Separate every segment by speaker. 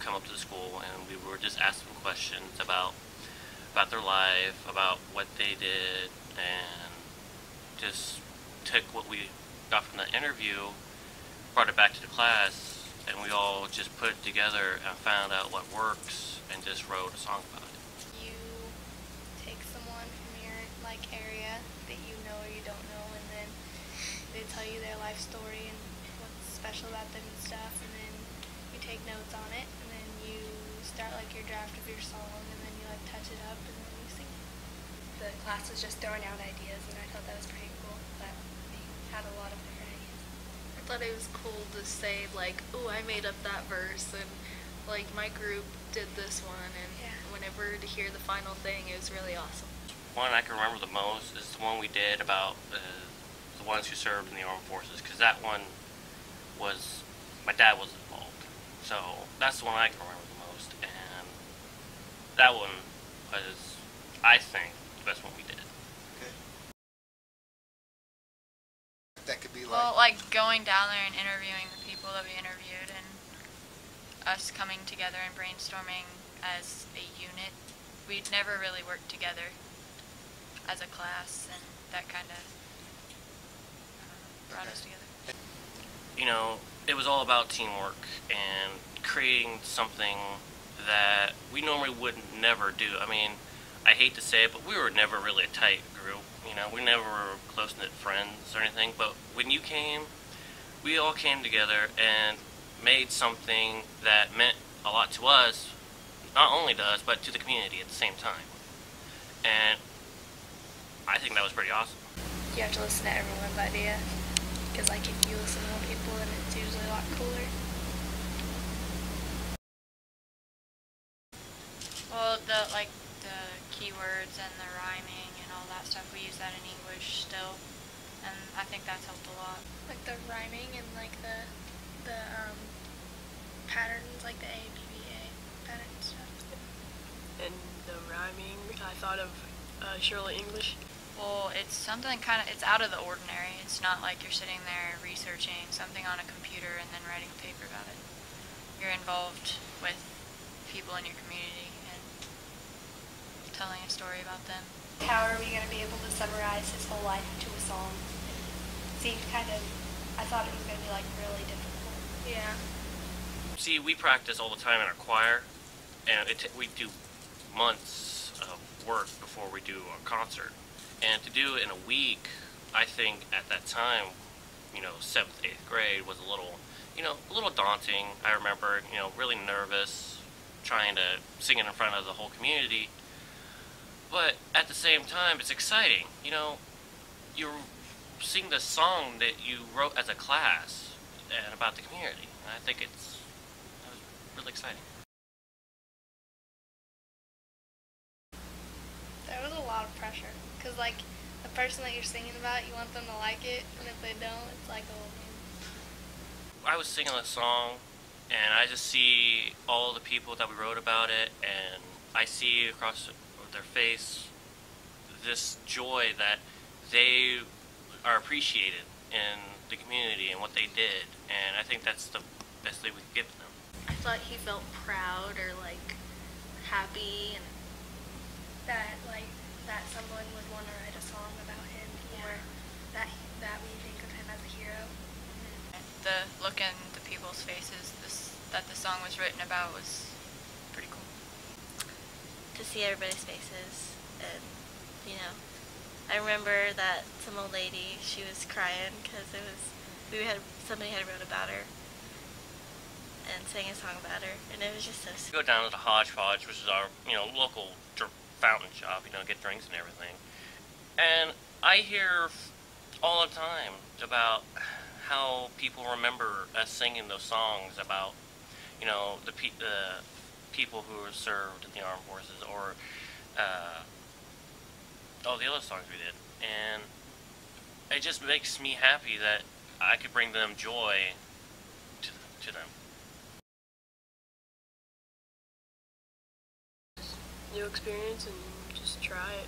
Speaker 1: come up to the school, and we were just asking questions about their life, about what they did, and just took what we got from the interview, brought it back to the class, and we all just put it together and found out what works and just wrote a song about it.
Speaker 2: You take someone from your area that you know or you don't know, and then they tell you their life story and what's special about them and stuff, and then you take notes on it, and then you start your draft of your song, and then you touch it up, and then you sing it.
Speaker 3: The class was just throwing out ideas, and I thought that was pretty cool, that we had a lot of different ideas.
Speaker 4: I thought it was cool to say oh, I made up that verse, and my group did this one, and whenever to hear the final thing, it was really awesome.
Speaker 1: One I can remember the most is the one we did about the ones who served in the armed forces, because that one was, my dad was involved, so that's the one I can remember the most, and that one was, I think, the best one we did.
Speaker 5: Okay. That could be
Speaker 6: well, going down there and interviewing the people that we interviewed, and us coming together and brainstorming as a unit. We'd never really worked together as a class, and that kind of brought us together.
Speaker 1: You know, it was all about teamwork and creating something that we normally would never do. I mean, I hate to say it, but we were never really a tight group. You know, we never were close-knit friends or anything, but when you came, we all came together and made something that meant a lot to us, not only to us, but to the community at the same time. And I think that was pretty awesome.
Speaker 2: You have to listen to everyone's idea, because if you listen to more people, then it's usually a lot cooler.
Speaker 6: Well, the keywords and the rhyming and all that stuff, we use that in English still, and I think that's helped a lot.
Speaker 2: The rhyming and the patterns, the A, B, B, A pattern stuff.
Speaker 7: And the rhyming, I thought of Shirley English.
Speaker 6: Well, it's something it's out of the ordinary. It's not like you're sitting there researching something on a computer and then writing a paper about it. You're involved with people in your community and telling a story about them.
Speaker 3: How are we going to be able to summarize his whole life into a song? It seemed I thought it was going to be really difficult.
Speaker 2: Yeah.
Speaker 1: See, we practice all the time in our choir, and we do months of work before we do a concert. And to do it in a week, I think at that time, 7th, 8th grade was a little daunting. I remember, really nervous, trying to sing it in front of the whole community. But at the same time, it's exciting. You sing the song that you wrote as a class and about the community. And I think that was really exciting.
Speaker 2: There was a lot of pressure, because the person that you're singing about, you want them to like it, and if they don't, it's oh man.
Speaker 1: I was singing a song, and I just see all the people that we wrote about it, and I see across their face this joy that they are appreciated in the community and what they did, and I think that's the best thing we could give to them.
Speaker 4: I thought he felt proud or happy, and
Speaker 3: that someone would want to write a song about him, or that we think of him as a hero.
Speaker 6: The look in the people's faces that the song was written about was pretty cool.
Speaker 8: To see everybody's faces, and I remember that some old lady, she was crying because somebody had wrote about her and sang a song about her, and it was just so sweet.
Speaker 1: Go down to the Hodgepodge, which is our local fountain shop, get drinks and everything, and I hear all the time about how people remember us singing those songs about the people who were served in the armed forces, or all the other songs we did, and it just makes me happy that I could bring them joy to them.
Speaker 7: New experience, and just try it.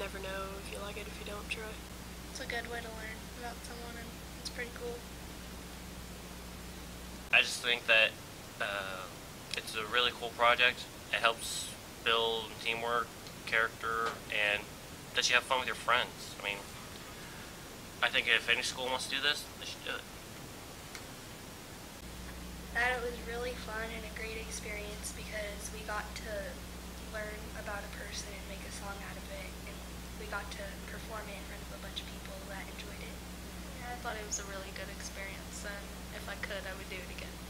Speaker 7: Never know if you like it if you don't try.
Speaker 2: It's a good way to learn about someone, and it's pretty cool.
Speaker 1: I just think that It's a really cool project. It helps build teamwork, character, and lets you have fun with your friends. I mean, I think if any school wants to do this, they should do it.
Speaker 3: That it was really fun and a great experience because we got to learn about a person and make a song out of it, and we got to perform it in front of a bunch of people that enjoyed it.
Speaker 4: Yeah, I thought it was a really good experience, and if I could, I would do it again.